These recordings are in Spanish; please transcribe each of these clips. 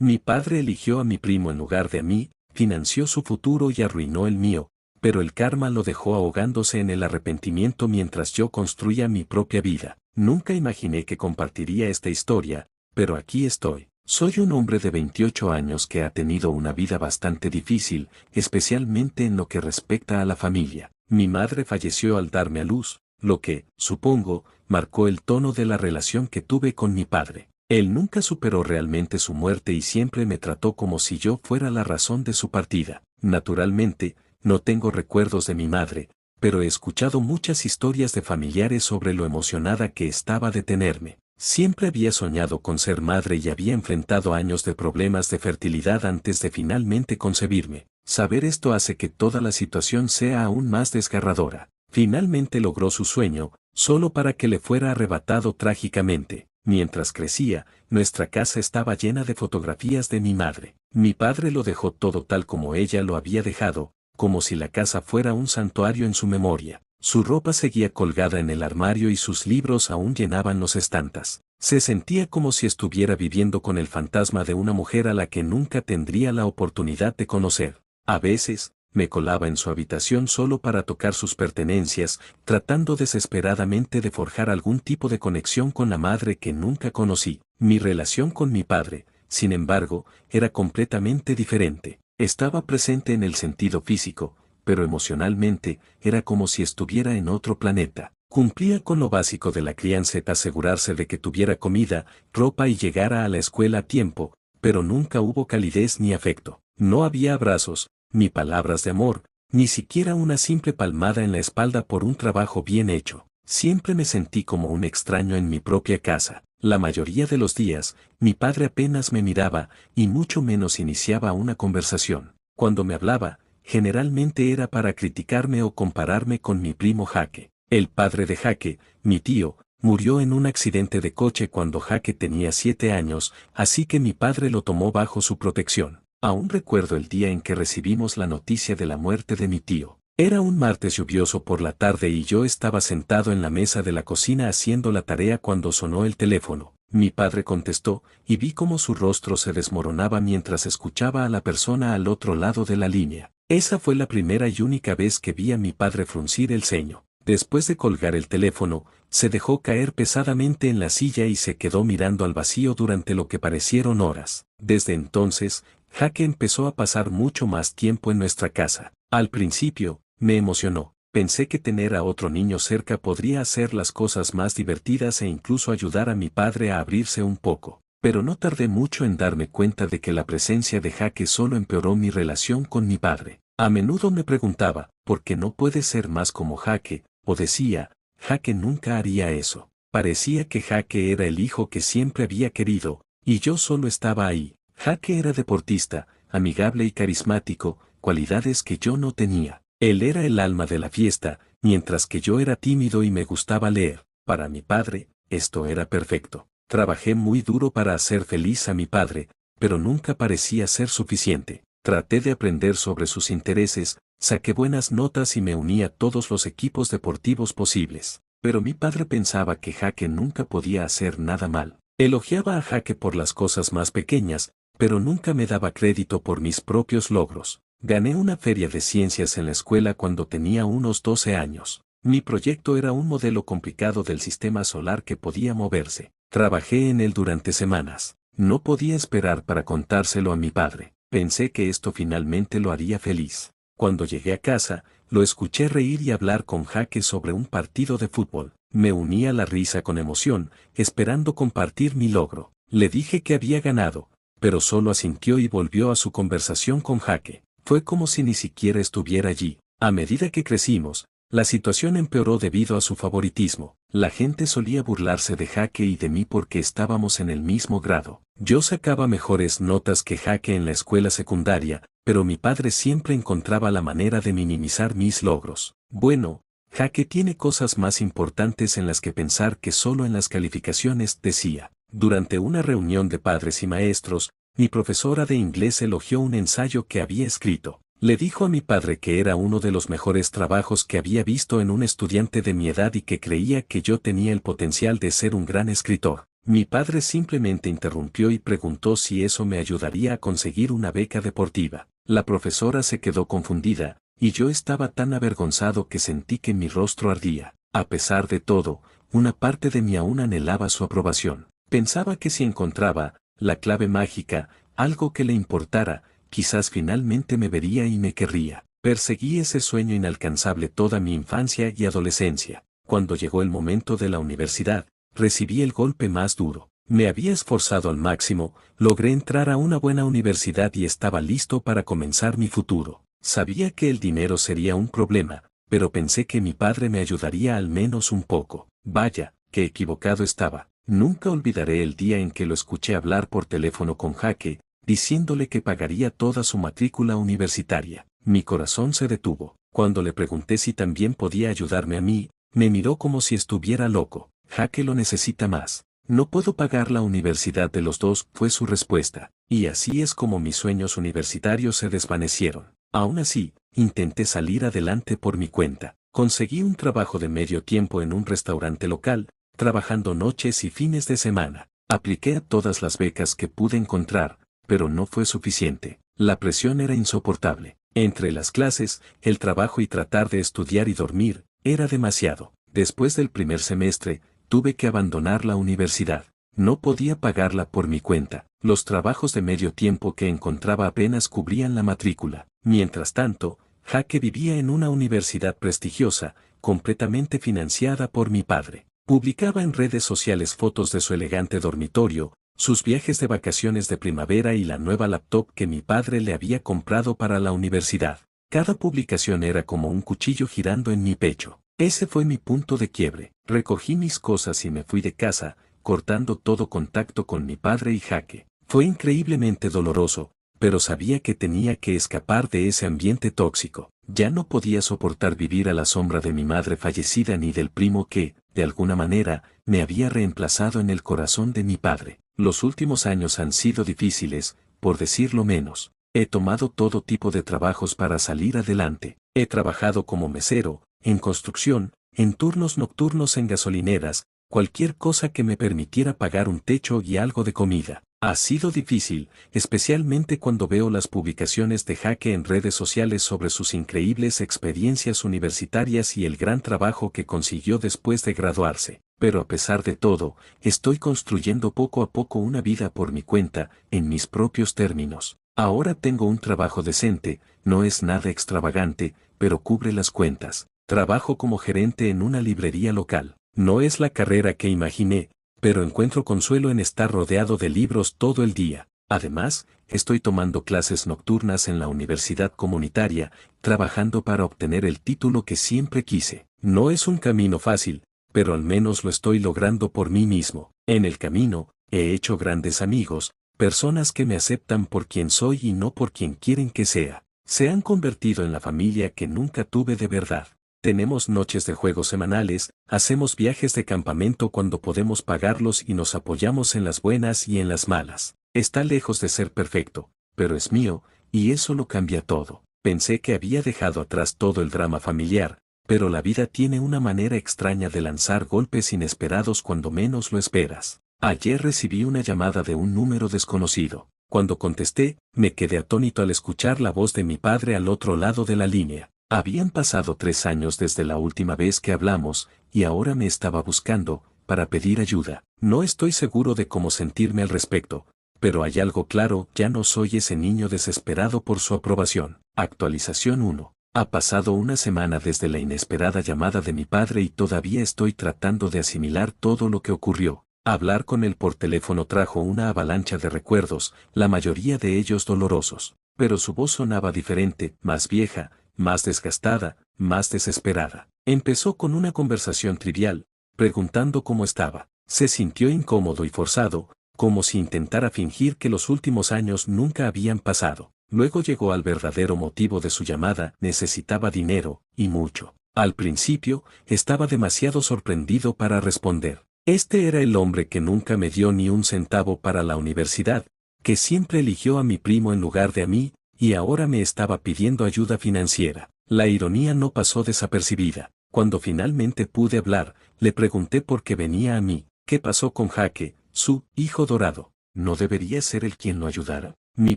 Mi padre eligió a mi primo en lugar de a mí, financió su futuro y arruinó el mío, pero el karma lo dejó ahogándose en el arrepentimiento mientras yo construía mi propia vida. Nunca imaginé que compartiría esta historia, pero aquí estoy. Soy un hombre de 28 años que ha tenido una vida bastante difícil, especialmente en lo que respecta a la familia. Mi madre falleció al darme a luz, lo que, supongo, marcó el tono de la relación que tuve con mi padre. Él nunca superó realmente su muerte y siempre me trató como si yo fuera la razón de su partida. Naturalmente, no tengo recuerdos de mi madre, pero he escuchado muchas historias de familiares sobre lo emocionada que estaba de tenerme. Siempre había soñado con ser madre y había enfrentado años de problemas de fertilidad antes de finalmente concebirme. Saber esto hace que toda la situación sea aún más desgarradora. Finalmente logró su sueño, solo para que le fuera arrebatado trágicamente. Mientras crecía, nuestra casa estaba llena de fotografías de mi madre. Mi padre lo dejó todo tal como ella lo había dejado, como si la casa fuera un santuario en su memoria. Su ropa seguía colgada en el armario y sus libros aún llenaban los estantes. Se sentía como si estuviera viviendo con el fantasma de una mujer a la que nunca tendría la oportunidad de conocer. A veces, me colaba en su habitación solo para tocar sus pertenencias, tratando desesperadamente de forjar algún tipo de conexión con la madre que nunca conocí. Mi relación con mi padre, sin embargo, era completamente diferente. Estaba presente en el sentido físico, pero emocionalmente, era como si estuviera en otro planeta. Cumplía con lo básico de la crianza, asegurarse de que tuviera comida, ropa y llegara a la escuela a tiempo, pero nunca hubo calidez ni afecto. No había abrazos, ni palabras de amor, ni siquiera una simple palmada en la espalda por un trabajo bien hecho. Siempre me sentí como un extraño en mi propia casa. La mayoría de los días, mi padre apenas me miraba, y mucho menos iniciaba una conversación. Cuando me hablaba, generalmente era para criticarme o compararme con mi primo Jaque. El padre de Jaque, mi tío, murió en un accidente de coche cuando Jaque tenía 7 años, así que mi padre lo tomó bajo su protección. Aún recuerdo el día en que recibimos la noticia de la muerte de mi tío. Era un martes lluvioso por la tarde y yo estaba sentado en la mesa de la cocina haciendo la tarea cuando sonó el teléfono. Mi padre contestó, y vi cómo su rostro se desmoronaba mientras escuchaba a la persona al otro lado de la línea. Esa fue la primera y única vez que vi a mi padre fruncir el ceño. Después de colgar el teléfono, se dejó caer pesadamente en la silla y se quedó mirando al vacío durante lo que parecieron horas. Desde entonces, Jaque empezó a pasar mucho más tiempo en nuestra casa. Al principio, me emocionó. Pensé que tener a otro niño cerca podría hacer las cosas más divertidas e incluso ayudar a mi padre a abrirse un poco. Pero no tardé mucho en darme cuenta de que la presencia de Jaque solo empeoró mi relación con mi padre. A menudo me preguntaba, ¿por qué no puede ser más como Jaque? O decía, Jaque nunca haría eso. Parecía que Jaque era el hijo que siempre había querido, y yo solo estaba ahí. Jaque era deportista, amigable y carismático, cualidades que yo no tenía. Él era el alma de la fiesta, mientras que yo era tímido y me gustaba leer. Para mi padre, esto era perfecto. Trabajé muy duro para hacer feliz a mi padre, pero nunca parecía ser suficiente. Traté de aprender sobre sus intereses, saqué buenas notas y me uní a todos los equipos deportivos posibles. Pero mi padre pensaba que Jaque nunca podía hacer nada mal. Elogiaba a Jaque por las cosas más pequeñas, pero nunca me daba crédito por mis propios logros. Gané una feria de ciencias en la escuela cuando tenía unos 12 años. Mi proyecto era un modelo complicado del sistema solar que podía moverse. Trabajé en él durante semanas. No podía esperar para contárselo a mi padre. Pensé que esto finalmente lo haría feliz. Cuando llegué a casa, lo escuché reír y hablar con Jaque sobre un partido de fútbol. Me uní a la risa con emoción, esperando compartir mi logro. Le dije que había ganado, pero solo asintió y volvió a su conversación con Jaque. Fue como si ni siquiera estuviera allí. A medida que crecimos, la situación empeoró debido a su favoritismo. La gente solía burlarse de Jaque y de mí porque estábamos en el mismo grado. Yo sacaba mejores notas que Jaque en la escuela secundaria, pero mi padre siempre encontraba la manera de minimizar mis logros. Bueno, Jaque tiene cosas más importantes en las que pensar que solo en las calificaciones, decía. Durante una reunión de padres y maestros, mi profesora de inglés elogió un ensayo que había escrito. Le dijo a mi padre que era uno de los mejores trabajos que había visto en un estudiante de mi edad y que creía que yo tenía el potencial de ser un gran escritor. Mi padre simplemente interrumpió y preguntó si eso me ayudaría a conseguir una beca deportiva. La profesora se quedó confundida, y yo estaba tan avergonzado que sentí que mi rostro ardía. A pesar de todo, una parte de mí aún anhelaba su aprobación. Pensaba que si encontraba la clave mágica, algo que le importara, quizás finalmente me vería y me querría. Perseguí ese sueño inalcanzable toda mi infancia y adolescencia. Cuando llegó el momento de la universidad, recibí el golpe más duro. Me había esforzado al máximo, logré entrar a una buena universidad y estaba listo para comenzar mi futuro. Sabía que el dinero sería un problema, pero pensé que mi padre me ayudaría al menos un poco. Vaya, qué equivocado estaba. Nunca olvidaré el día en que lo escuché hablar por teléfono con Jaque, diciéndole que pagaría toda su matrícula universitaria. Mi corazón se detuvo. Cuando le pregunté si también podía ayudarme a mí, me miró como si estuviera loco. Jaque lo necesita más. No puedo pagar la universidad de los dos, fue su respuesta. Y así es como mis sueños universitarios se desvanecieron. Aún así, intenté salir adelante por mi cuenta. Conseguí un trabajo de medio tiempo en un restaurante local, trabajando noches y fines de semana. Apliqué a todas las becas que pude encontrar, pero no fue suficiente. La presión era insoportable. Entre las clases, el trabajo y tratar de estudiar y dormir, era demasiado. Después del primer semestre, tuve que abandonar la universidad. No podía pagarla por mi cuenta. Los trabajos de medio tiempo que encontraba apenas cubrían la matrícula. Mientras tanto, Jaque vivía en una universidad prestigiosa, completamente financiada por mi padre. Publicaba en redes sociales fotos de su elegante dormitorio, sus viajes de vacaciones de primavera y la nueva laptop que mi padre le había comprado para la universidad. Cada publicación era como un cuchillo girando en mi pecho. Ese fue mi punto de quiebre. Recogí mis cosas y me fui de casa, cortando todo contacto con mi padre y Jaque. Fue increíblemente doloroso, pero sabía que tenía que escapar de ese ambiente tóxico. Ya no podía soportar vivir a la sombra de mi madre fallecida ni del primo que, de alguna manera, me había reemplazado en el corazón de mi padre. Los últimos años han sido difíciles, por decirlo menos. He tomado todo tipo de trabajos para salir adelante. He trabajado como mesero, en construcción, en turnos nocturnos en gasolineras, cualquier cosa que me permitiera pagar un techo y algo de comida. Ha sido difícil, especialmente cuando veo las publicaciones de Jaque en redes sociales sobre sus increíbles experiencias universitarias y el gran trabajo que consiguió después de graduarse. Pero a pesar de todo, estoy construyendo poco a poco una vida por mi cuenta, en mis propios términos. Ahora tengo un trabajo decente, no es nada extravagante, pero cubre las cuentas. Trabajo como gerente en una librería local. No es la carrera que imaginé, pero encuentro consuelo en estar rodeado de libros todo el día. Además, estoy tomando clases nocturnas en la universidad comunitaria, trabajando para obtener el título que siempre quise. No es un camino fácil, pero al menos lo estoy logrando por mí mismo. En el camino, he hecho grandes amigos, personas que me aceptan por quien soy y no por quien quieren que sea. Se han convertido en la familia que nunca tuve de verdad. Tenemos noches de juegos semanales, hacemos viajes de campamento cuando podemos pagarlos y nos apoyamos en las buenas y en las malas. Está lejos de ser perfecto, pero es mío, y eso lo cambia todo. Pensé que había dejado atrás todo el drama familiar, pero la vida tiene una manera extraña de lanzar golpes inesperados cuando menos lo esperas. Ayer recibí una llamada de un número desconocido. Cuando contesté, me quedé atónito al escuchar la voz de mi padre al otro lado de la línea. Habían pasado 3 años desde la última vez que hablamos, y ahora me estaba buscando, para pedir ayuda. No estoy seguro de cómo sentirme al respecto, pero hay algo claro, ya no soy ese niño desesperado por su aprobación. Actualización 1. Ha pasado una semana desde la inesperada llamada de mi padre y todavía estoy tratando de asimilar todo lo que ocurrió. Hablar con él por teléfono trajo una avalancha de recuerdos, la mayoría de ellos dolorosos, pero su voz sonaba diferente, más vieja, más desgastada, más desesperada. Empezó con una conversación trivial, preguntando cómo estaba. Se sintió incómodo y forzado, como si intentara fingir que los últimos años nunca habían pasado. Luego llegó al verdadero motivo de su llamada: necesitaba dinero, y mucho. Al principio, estaba demasiado sorprendido para responder. Este era el hombre que nunca me dio ni un centavo para la universidad, que siempre eligió a mi primo en lugar de a mí, y ahora me estaba pidiendo ayuda financiera. La ironía no pasó desapercibida. Cuando finalmente pude hablar, le pregunté por qué venía a mí. ¿Qué pasó con Jaque? Su hijo dorado, ¿no debería ser él quien lo ayudara? Mi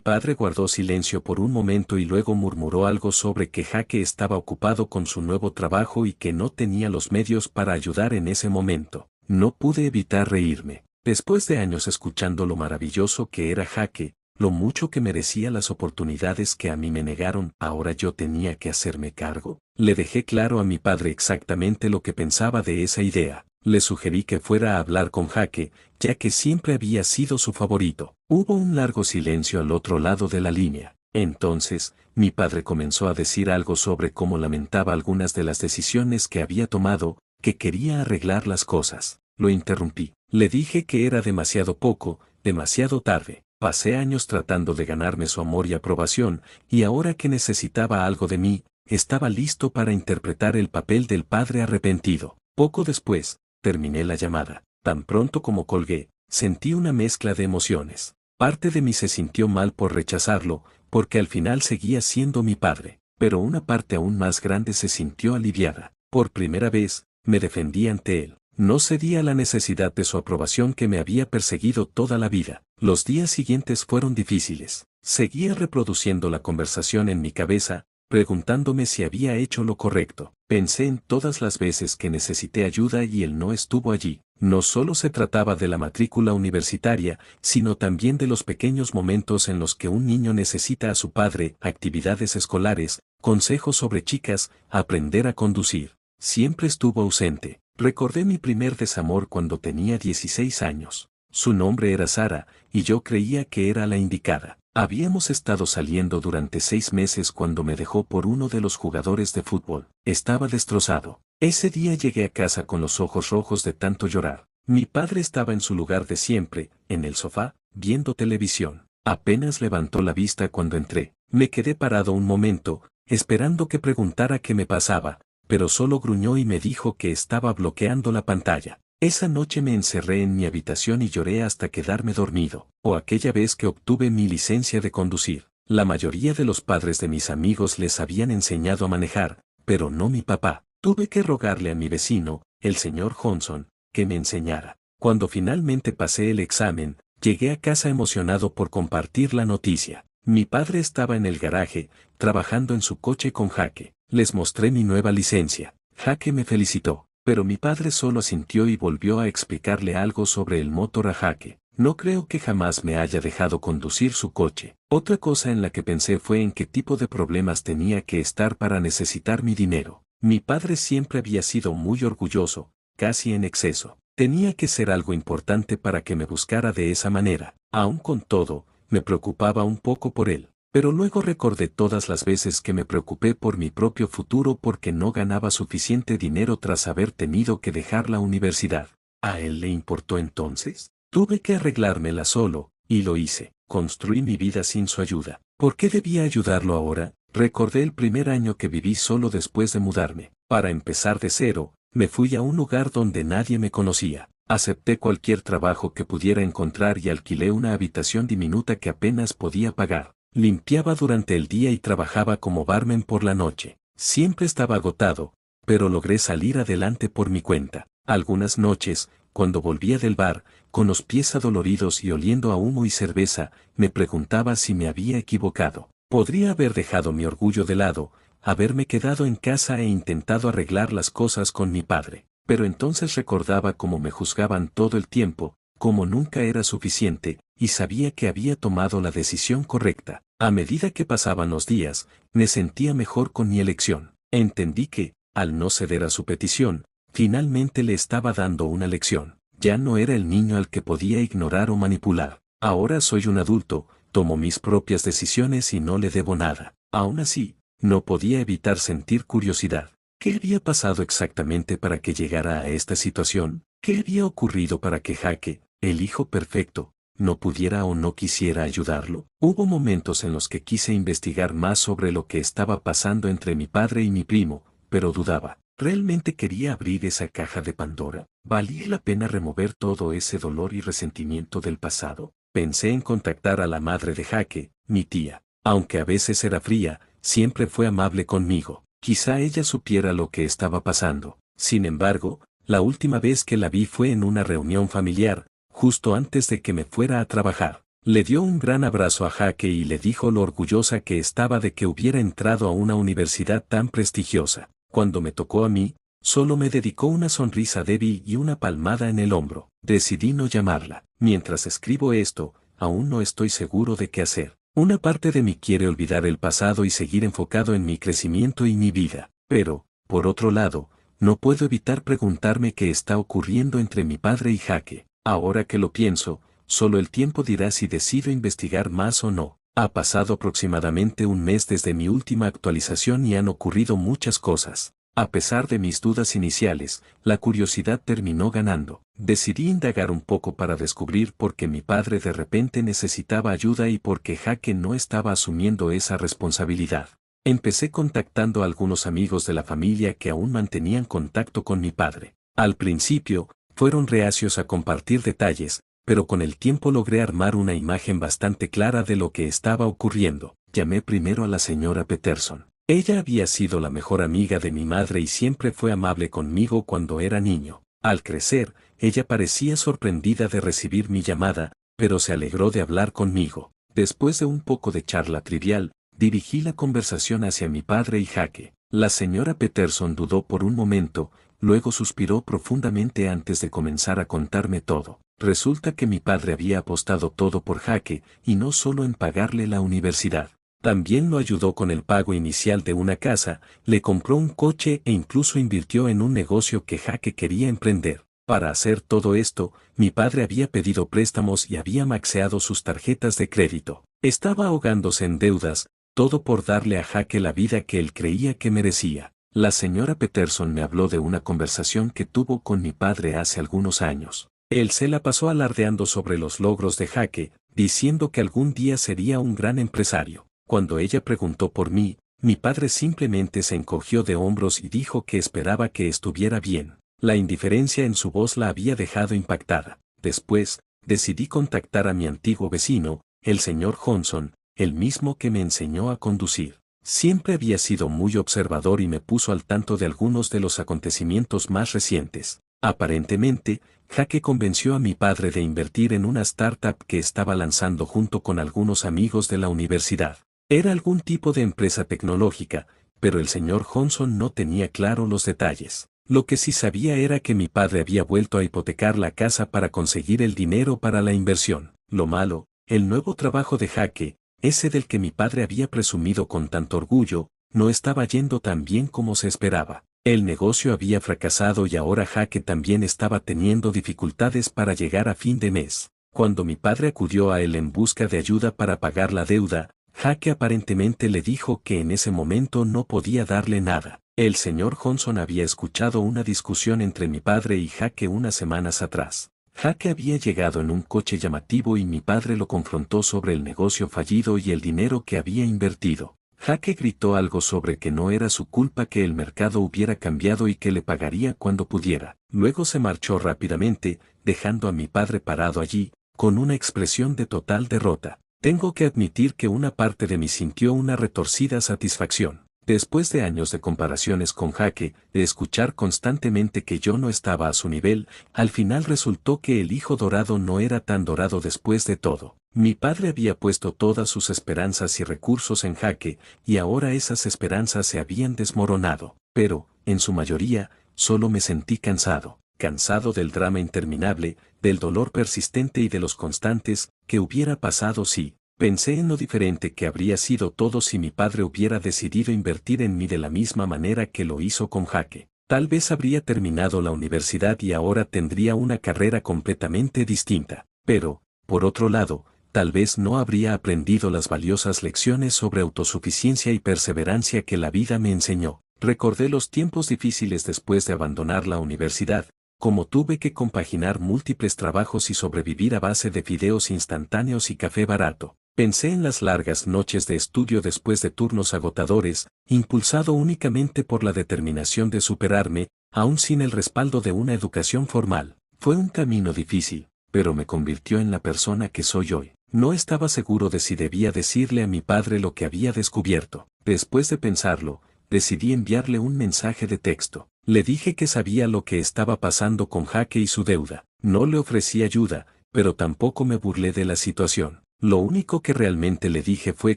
padre guardó silencio por un momento y luego murmuró algo sobre que Jaque estaba ocupado con su nuevo trabajo y que no tenía los medios para ayudar en ese momento. No pude evitar reírme. Después de años escuchando lo maravilloso que era Jaque, lo mucho que merecía las oportunidades que a mí me negaron, ahora yo tenía que hacerme cargo. Le dejé claro a mi padre exactamente lo que pensaba de esa idea. Le sugerí que fuera a hablar con Jaque, ya que siempre había sido su favorito. Hubo un largo silencio al otro lado de la línea. Entonces, mi padre comenzó a decir algo sobre cómo lamentaba algunas de las decisiones que había tomado, que quería arreglar las cosas. Lo interrumpí. Le dije que era demasiado poco, demasiado tarde. Pasé años tratando de ganarme su amor y aprobación, y ahora que necesitaba algo de mí, estaba listo para interpretar el papel del padre arrepentido. Poco después, terminé la llamada. Tan pronto como colgué, sentí una mezcla de emociones. Parte de mí se sintió mal por rechazarlo, porque al final seguía siendo mi padre, pero una parte aún más grande se sintió aliviada. Por primera vez, me defendí ante él. No cedía a la necesidad de su aprobación que me había perseguido toda la vida. Los días siguientes fueron difíciles. Seguía reproduciendo la conversación en mi cabeza, preguntándome si había hecho lo correcto. Pensé en todas las veces que necesité ayuda y él no estuvo allí. No solo se trataba de la matrícula universitaria, sino también de los pequeños momentos en los que un niño necesita a su padre, actividades escolares, consejos sobre chicas, aprender a conducir. Siempre estuvo ausente. Recordé mi primer desamor cuando tenía 16 años. Su nombre era Sara, y yo creía que era la indicada. Habíamos estado saliendo durante 6 meses cuando me dejó por uno de los jugadores de fútbol. Estaba destrozado. Ese día llegué a casa con los ojos rojos de tanto llorar. Mi padre estaba en su lugar de siempre, en el sofá, viendo televisión. Apenas levantó la vista cuando entré. Me quedé parado un momento, esperando que preguntara qué me pasaba, pero solo gruñó y me dijo que estaba bloqueando la pantalla. Esa noche me encerré en mi habitación y lloré hasta quedarme dormido. O aquella vez que obtuve mi licencia de conducir. La mayoría de los padres de mis amigos les habían enseñado a manejar, pero no mi papá. Tuve que rogarle a mi vecino, el señor Johnson, que me enseñara. Cuando finalmente pasé el examen, llegué a casa emocionado por compartir la noticia. Mi padre estaba en el garaje, trabajando en su coche con Jaque. Les mostré mi nueva licencia. Jaque me felicitó, pero mi padre solo asintió y volvió a explicarle algo sobre el motor a Jaque. No creo que jamás me haya dejado conducir su coche. Otra cosa en la que pensé fue en qué tipo de problemas tenía que estar para necesitar mi dinero. Mi padre siempre había sido muy orgulloso, casi en exceso. Tenía que ser algo importante para que me buscara de esa manera. Aun con todo, me preocupaba un poco por él. Pero luego recordé todas las veces que me preocupé por mi propio futuro porque no ganaba suficiente dinero tras haber tenido que dejar la universidad. ¿A él le importó entonces? Tuve que arreglármela solo, y lo hice. Construí mi vida sin su ayuda. ¿Por qué debía ayudarlo ahora? Recordé el primer año que viví solo después de mudarme. Para empezar de cero, me fui a un lugar donde nadie me conocía. Acepté cualquier trabajo que pudiera encontrar y alquilé una habitación diminuta que apenas podía pagar. Limpiaba durante el día y trabajaba como barman por la noche. Siempre estaba agotado, pero logré salir adelante por mi cuenta. Algunas noches, cuando volvía del bar, con los pies adoloridos y oliendo a humo y cerveza, me preguntaba si me había equivocado. Podría haber dejado mi orgullo de lado, haberme quedado en casa e intentado arreglar las cosas con mi padre. Pero entonces recordaba cómo me juzgaban todo el tiempo, cómo nunca era suficiente, y sabía que había tomado la decisión correcta. A medida que pasaban los días, me sentía mejor con mi elección. Entendí que, al no ceder a su petición, finalmente le estaba dando una lección. Ya no era el niño al que podía ignorar o manipular. Ahora soy un adulto, tomo mis propias decisiones y no le debo nada. Aún así, no podía evitar sentir curiosidad. ¿Qué había pasado exactamente para que llegara a esta situación? ¿Qué había ocurrido para que Jaque, el hijo perfecto, no pudiera o no quisiera ayudarlo? Hubo momentos en los que quise investigar más sobre lo que estaba pasando entre mi padre y mi primo, pero dudaba. ¿Realmente quería abrir esa caja de Pandora? ¿Valía la pena remover todo ese dolor y resentimiento del pasado? Pensé en contactar a la madre de Jaque, mi tía. Aunque a veces era fría, siempre fue amable conmigo. Quizá ella supiera lo que estaba pasando. Sin embargo, la última vez que la vi fue en una reunión familiar, justo antes de que me fuera a trabajar. Le dio un gran abrazo a Jaque y le dijo lo orgullosa que estaba de que hubiera entrado a una universidad tan prestigiosa. Cuando me tocó a mí, solo me dedicó una sonrisa débil y una palmada en el hombro. Decidí no llamarla. Mientras escribo esto, aún no estoy seguro de qué hacer. Una parte de mí quiere olvidar el pasado y seguir enfocado en mi crecimiento y mi vida. Pero, por otro lado, no puedo evitar preguntarme qué está ocurriendo entre mi padre y Jaque. Ahora que lo pienso, solo el tiempo dirá si decido investigar más o no. Ha pasado aproximadamente un mes desde mi última actualización y han ocurrido muchas cosas. A pesar de mis dudas iniciales, la curiosidad terminó ganando. Decidí indagar un poco para descubrir por qué mi padre de repente necesitaba ayuda y por qué Jaque no estaba asumiendo esa responsabilidad. Empecé contactando a algunos amigos de la familia que aún mantenían contacto con mi padre. Al principio, fueron reacios a compartir detalles, pero con el tiempo logré armar una imagen bastante clara de lo que estaba ocurriendo. Llamé primero a la señora Peterson. Ella había sido la mejor amiga de mi madre y siempre fue amable conmigo cuando era niño. Al crecer, ella parecía sorprendida de recibir mi llamada, pero se alegró de hablar conmigo. Después de un poco de charla trivial, dirigí la conversación hacia mi padre y Jaque. La señora Peterson dudó por un momento, luego suspiró profundamente antes de comenzar a contarme todo. Resulta que mi padre había apostado todo por Jaque, y no solo en pagarle la universidad. También lo ayudó con el pago inicial de una casa, le compró un coche e incluso invirtió en un negocio que Jaque quería emprender. Para hacer todo esto, mi padre había pedido préstamos y había maxeado sus tarjetas de crédito. Estaba ahogándose en deudas, todo por darle a Jaque la vida que él creía que merecía. La señora Peterson me habló de una conversación que tuvo con mi padre hace algunos años. Él se la pasó alardeando sobre los logros de Jaque, diciendo que algún día sería un gran empresario. Cuando ella preguntó por mí, mi padre simplemente se encogió de hombros y dijo que esperaba que estuviera bien. La indiferencia en su voz la había dejado impactada. Después, decidí contactar a mi antiguo vecino, el señor Johnson, el mismo que me enseñó a conducir. Siempre había sido muy observador y me puso al tanto de algunos de los acontecimientos más recientes. Aparentemente, Jaque convenció a mi padre de invertir en una startup que estaba lanzando junto con algunos amigos de la universidad. Era algún tipo de empresa tecnológica, pero el señor Johnson no tenía claro los detalles. Lo que sí sabía era que mi padre había vuelto a hipotecar la casa para conseguir el dinero para la inversión. Lo malo, el nuevo trabajo de Jaque, ese del que mi padre había presumido con tanto orgullo, no estaba yendo tan bien como se esperaba. El negocio había fracasado y ahora Jaque también estaba teniendo dificultades para llegar a fin de mes. Cuando mi padre acudió a él en busca de ayuda para pagar la deuda, Jaque aparentemente le dijo que en ese momento no podía darle nada. El señor Johnson había escuchado una discusión entre mi padre y Jaque unas semanas atrás. Jaque había llegado en un coche llamativo y mi padre lo confrontó sobre el negocio fallido y el dinero que había invertido. Jaque gritó algo sobre que no era su culpa que el mercado hubiera cambiado y que le pagaría cuando pudiera. Luego se marchó rápidamente, dejando a mi padre parado allí, con una expresión de total derrota. Tengo que admitir que una parte de mí sintió una retorcida satisfacción. Después de años de comparaciones con Jaque, de escuchar constantemente que yo no estaba a su nivel, al final resultó que el hijo dorado no era tan dorado después de todo. Mi padre había puesto todas sus esperanzas y recursos en Jaque, y ahora esas esperanzas se habían desmoronado. Pero, en su mayoría, solo me sentí cansado. Cansado del drama interminable, del dolor persistente y de los constantes, ¿qué hubiera pasado si? Pensé en lo diferente que habría sido todo si mi padre hubiera decidido invertir en mí de la misma manera que lo hizo con Jaque. Tal vez habría terminado la universidad y ahora tendría una carrera completamente distinta. Pero, por otro lado, tal vez no habría aprendido las valiosas lecciones sobre autosuficiencia y perseverancia que la vida me enseñó. Recordé los tiempos difíciles después de abandonar la universidad, como tuve que compaginar múltiples trabajos y sobrevivir a base de fideos instantáneos y café barato. Pensé en las largas noches de estudio después de turnos agotadores, impulsado únicamente por la determinación de superarme, aún sin el respaldo de una educación formal. Fue un camino difícil, pero me convirtió en la persona que soy hoy. No estaba seguro de si debía decirle a mi padre lo que había descubierto. Después de pensarlo, decidí enviarle un mensaje de texto. Le dije que sabía lo que estaba pasando con Jaque y su deuda. No le ofrecí ayuda, pero tampoco me burlé de la situación. Lo único que realmente le dije fue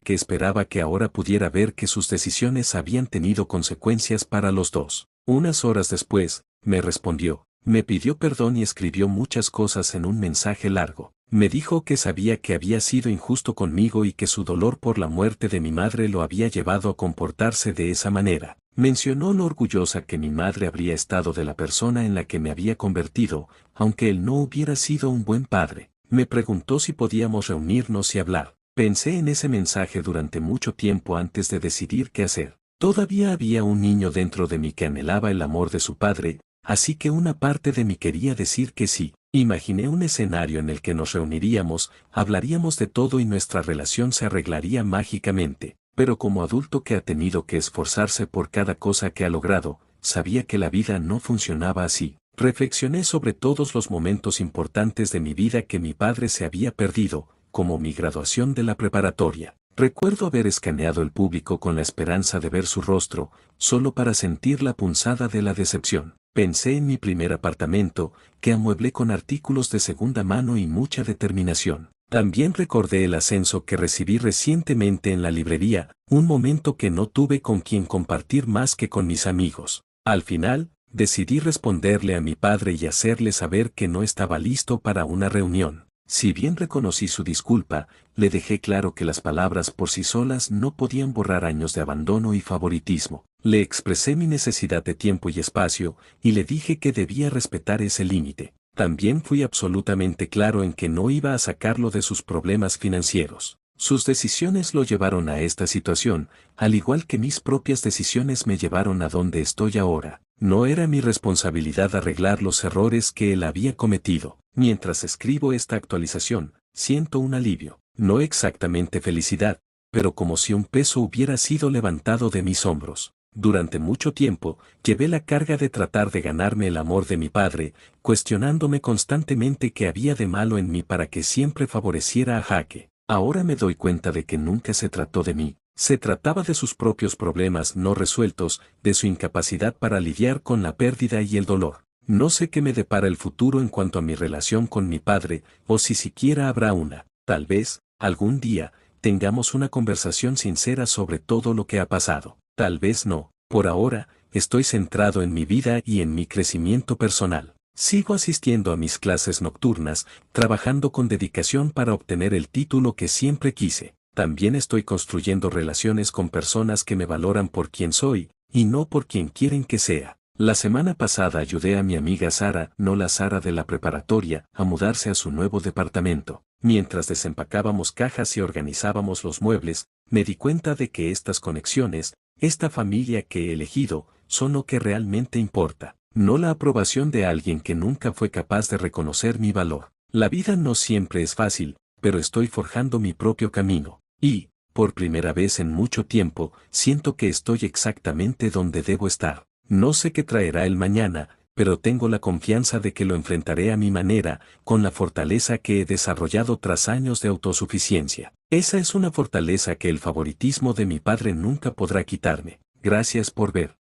que esperaba que ahora pudiera ver que sus decisiones habían tenido consecuencias para los dos. Unas horas después, me respondió, me pidió perdón y escribió muchas cosas en un mensaje largo. Me dijo que sabía que había sido injusto conmigo y que su dolor por la muerte de mi madre lo había llevado a comportarse de esa manera. Mencionó lo orgullosa que mi madre habría estado de la persona en la que me había convertido, aunque él no hubiera sido un buen padre. Me preguntó si podíamos reunirnos y hablar. Pensé en ese mensaje durante mucho tiempo antes de decidir qué hacer. Todavía había un niño dentro de mí que anhelaba el amor de su padre, así que una parte de mí quería decir que sí. Imaginé un escenario en el que nos reuniríamos, hablaríamos de todo y nuestra relación se arreglaría mágicamente, pero como adulto que ha tenido que esforzarse por cada cosa que ha logrado, sabía que la vida no funcionaba así. Reflexioné sobre todos los momentos importantes de mi vida que mi padre se había perdido, como mi graduación de la preparatoria. Recuerdo haber escaneado el público con la esperanza de ver su rostro, solo para sentir la punzada de la decepción. Pensé en mi primer apartamento, que amueblé con artículos de segunda mano y mucha determinación. También recordé el ascenso que recibí recientemente en la librería, un momento que no tuve con quien compartir más que con mis amigos. Al final, decidí responderle a mi padre y hacerle saber que no estaba listo para una reunión. Si bien reconocí su disculpa, le dejé claro que las palabras por sí solas no podían borrar años de abandono y favoritismo. Le expresé mi necesidad de tiempo y espacio, y le dije que debía respetar ese límite. También fui absolutamente claro en que no iba a sacarlo de sus problemas financieros. Sus decisiones lo llevaron a esta situación, al igual que mis propias decisiones me llevaron a donde estoy ahora. No era mi responsabilidad arreglar los errores que él había cometido. Mientras escribo esta actualización, siento un alivio, no exactamente felicidad, pero como si un peso hubiera sido levantado de mis hombros. Durante mucho tiempo, llevé la carga de tratar de ganarme el amor de mi padre, cuestionándome constantemente qué había de malo en mí para que siempre favoreciera a Jaque. Ahora me doy cuenta de que nunca se trató de mí. Se trataba de sus propios problemas no resueltos, de su incapacidad para lidiar con la pérdida y el dolor. No sé qué me depara el futuro en cuanto a mi relación con mi padre, o si siquiera habrá una. Tal vez, algún día, tengamos una conversación sincera sobre todo lo que ha pasado. Tal vez no. Por ahora, estoy centrado en mi vida y en mi crecimiento personal. Sigo asistiendo a mis clases nocturnas, trabajando con dedicación para obtener el título que siempre quise. También estoy construyendo relaciones con personas que me valoran por quien soy, y no por quien quieren que sea. La semana pasada ayudé a mi amiga Sara, no la Sara de la preparatoria, a mudarse a su nuevo departamento. Mientras desempacábamos cajas y organizábamos los muebles, me di cuenta de que estas conexiones, esta familia que he elegido, son lo que realmente importa, no la aprobación de alguien que nunca fue capaz de reconocer mi valor. La vida no siempre es fácil, pero estoy forjando mi propio camino. Y, por primera vez en mucho tiempo, siento que estoy exactamente donde debo estar. No sé qué traerá el mañana, pero tengo la confianza de que lo enfrentaré a mi manera, con la fortaleza que he desarrollado tras años de autosuficiencia. Esa es una fortaleza que el favoritismo de mi padre nunca podrá quitarme. Gracias por ver.